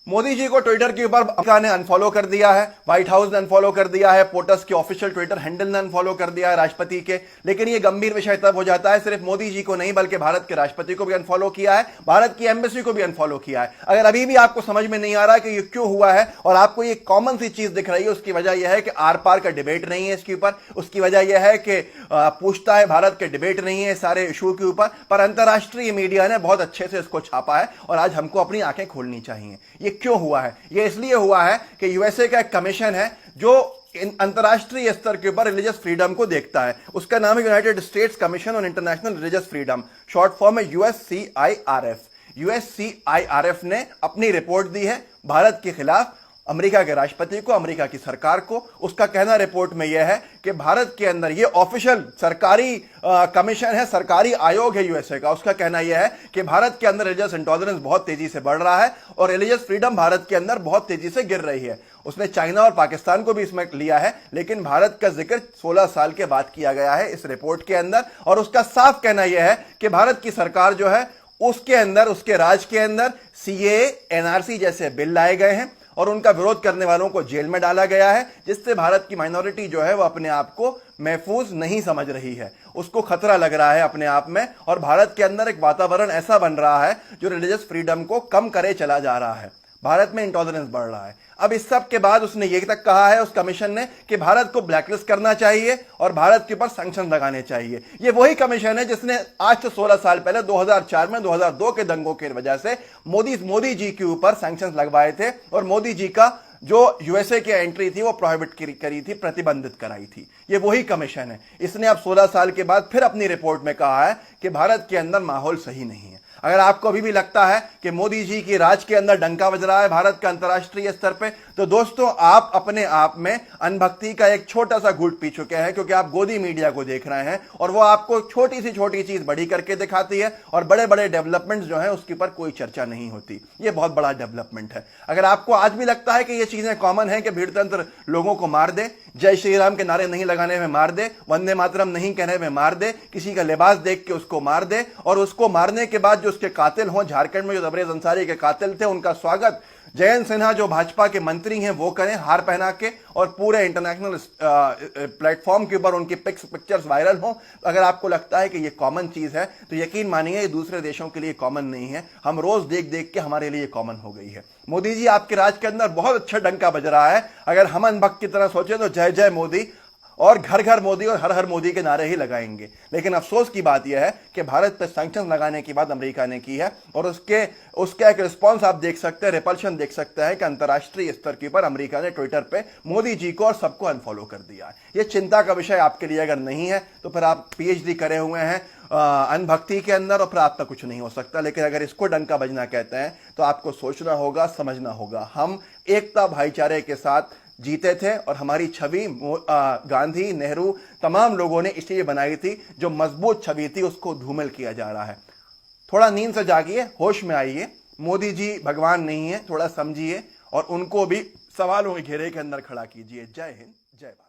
मोदी जी को ट्विटर के ऊपर अमेरिका ने अनफॉलो कर दिया है, व्हाइट हाउस ने अनफॉलो कर दिया है, पोटस के ऑफिशियल ट्विटर हैंडल ने अनफॉलो कर दिया है राष्ट्रपति के। लेकिन ये गंभीर विषय तब हो जाता है सिर्फ मोदी जी को नहीं बल्कि भारत के राष्ट्रपति को भी अनफॉलो किया है, भारत की एम्बेसी को भी अनफॉलो किया है। अगर अभी भी आपको समझ में नहीं आ रहा कि ये क्यों हुआ है और आपको ये कॉमन सी चीज दिख रही है, उसकी वजह यह है कि आर पार का डिबेट नहीं है इसके ऊपर। उसकी वजह यह है कि पूछता है भारत के डिबेट नहीं है सारे इशू के ऊपर। पर अंतर्राष्ट्रीय मीडिया ने बहुत अच्छे से इसको छापा है और आज हमको अपनी आंखें खोलनी चाहिए। ये क्यों हुआ है? ये इसलिए हुआ है कि यूएसए का एक कमीशन है जो अंतरराष्ट्रीय स्तर के ऊपर रिलीजियस फ्रीडम को देखता है। उसका नाम है United states commission on international religious freedom, short form है यूएससीआईआरएफ। यूएससीआईआरएफ ने अपनी रिपोर्ट दी है भारत के खिलाफ अमेरिका के राष्ट्रपति को, अमेरिका की सरकार को। उसका कहना रिपोर्ट में यह है कि भारत के अंदर यह ऑफिशियल सरकारी कमीशन है, सरकारी आयोग है यूएसए का। उसका कहना यह है कि भारत के अंदर रिलीजियस इंटॉलरेंस बहुत तेजी से बढ़ रहा है और रिलीजियस फ्रीडम भारत के अंदर बहुत तेजी से गिर रही है। उसने चाइना और पाकिस्तान को भी इसमें लिया है, लेकिन भारत का जिक्र 16 साल के बाद किया गया है इस रिपोर्ट के अंदर। और उसका साफ कहना यह है कि भारत की सरकार जो है उसके अंदर, उसके राज के अंदर सीएए, एनआरसी जैसे बिल लाए गए हैं और उनका विरोध करने वालों को जेल में डाला गया है, जिससे भारत की माइनॉरिटी जो है वो अपने आप को महफूज नहीं समझ रही है, उसको खतरा लग रहा है अपने आप में। और भारत के अंदर एक वातावरण ऐसा बन रहा है जो रिलीजियस फ्रीडम को कम करे चला जा रहा है। भारत में इंटॉलरेंस बढ़ रहा है। अब इस सब के बाद उसने ये तक कहा है उस कमीशन ने कि भारत को ब्लैकलिस्ट करना चाहिए और भारत के ऊपर सैंक्शन लगाने चाहिए। ये वही कमीशन है जिसने आज से 16 साल पहले 2004 में 2002 के दंगों की वजह से मोदी जी के ऊपर सैंक्शन लगवाए थे और मोदी जी का जो यूएसए की एंट्री थी वो प्रोहिबिट करी थी, प्रतिबंधित कराई थी। ये वही कमीशन है। इसने अब 16 साल के बाद फिर अपनी रिपोर्ट में कहा है कि भारत के अंदर माहौल सही नहीं है। अगर आपको अभी भी लगता है कि मोदी जी की राज के अंदर डंका बज रहा है भारत का अंतर्राष्ट्रीय स्तर पे, तो दोस्तों आप अपने आप में अनभक्ति का एक छोटा सा घूंट पी चुके हैं, क्योंकि आप गोदी मीडिया को देख रहे हैं और वो आपको छोटी सी छोटी चीज बड़ी करके दिखाती है और बड़े बड़े डेवलपमेंट्स जो है उसके ऊपर कोई चर्चा नहीं होती। ये बहुत बड़ा डेवलपमेंट है। अगर आपको आज भी लगता है कि ये चीजें कॉमन है कि भीड़तंत्र लोगों को मार दे, जय श्री राम के नारे नहीं लगाने में मार दे, वंदे मातरम नहीं कहने में मार दे, किसी का लिबास देख के उसको मार दे और उसको मारने के बाद जो उसके कातिल हों, झारखंड में जो तबरेज अंसारी के कातिल थे उनका स्वागत जयंत सिन्हा जो भाजपा के मंत्री हैं वो करें हार पहना के और पूरे इंटरनेशनल प्लेटफॉर्म के ऊपर उनकी पिक्चर्स वायरल हों। अगर आपको लगता है कि ये कॉमन चीज है तो यकीन मानिए ये दूसरे देशों के लिए कॉमन नहीं है। हम रोज देख देख के हमारे लिए कॉमन हो गई है। मोदी जी आपके राज के अंदर बहुत अच्छा डंका बज रहा है। अगर हम अनभक्त की तरह सोचें तो जय जय मोदी और घर घर मोदी और हर हर मोदी के नारे ही लगाएंगे। लेकिन अफसोस की बात यह है कि भारत पर सैंक्शन लगाने की बात अमेरिका ने की है और उसका एक रिस्पांस आप देख सकते हैं, रिपल्शन देख सकते हैं कि अंतर्राष्ट्रीय स्तर के ऊपर अमेरिका ने ट्विटर पे मोदी जी को और सबको अनफॉलो कर दिया है। ये चिंता का विषय आपके लिए अगर नहीं है तो फिर आप पीएचडी करे हुए हैं अनभक्ति के अंदर और फिर आपका कुछ नहीं हो सकता। लेकिन अगर इसको डंका बजना कहते हैं तो आपको सोचना होगा, समझना होगा। हम एकता भाईचारे के साथ जीते थे और हमारी छवि गांधी, नेहरू, तमाम लोगों ने इसलिए बनाई थी। जो मजबूत छवि थी उसको धूमिल किया जा रहा है। थोड़ा नींद से जागिए, होश में आइए। मोदी जी भगवान नहीं है, थोड़ा समझिए और उनको भी सवालों के घेरे के अंदर खड़ा कीजिए। जय हिंद, जय भारत।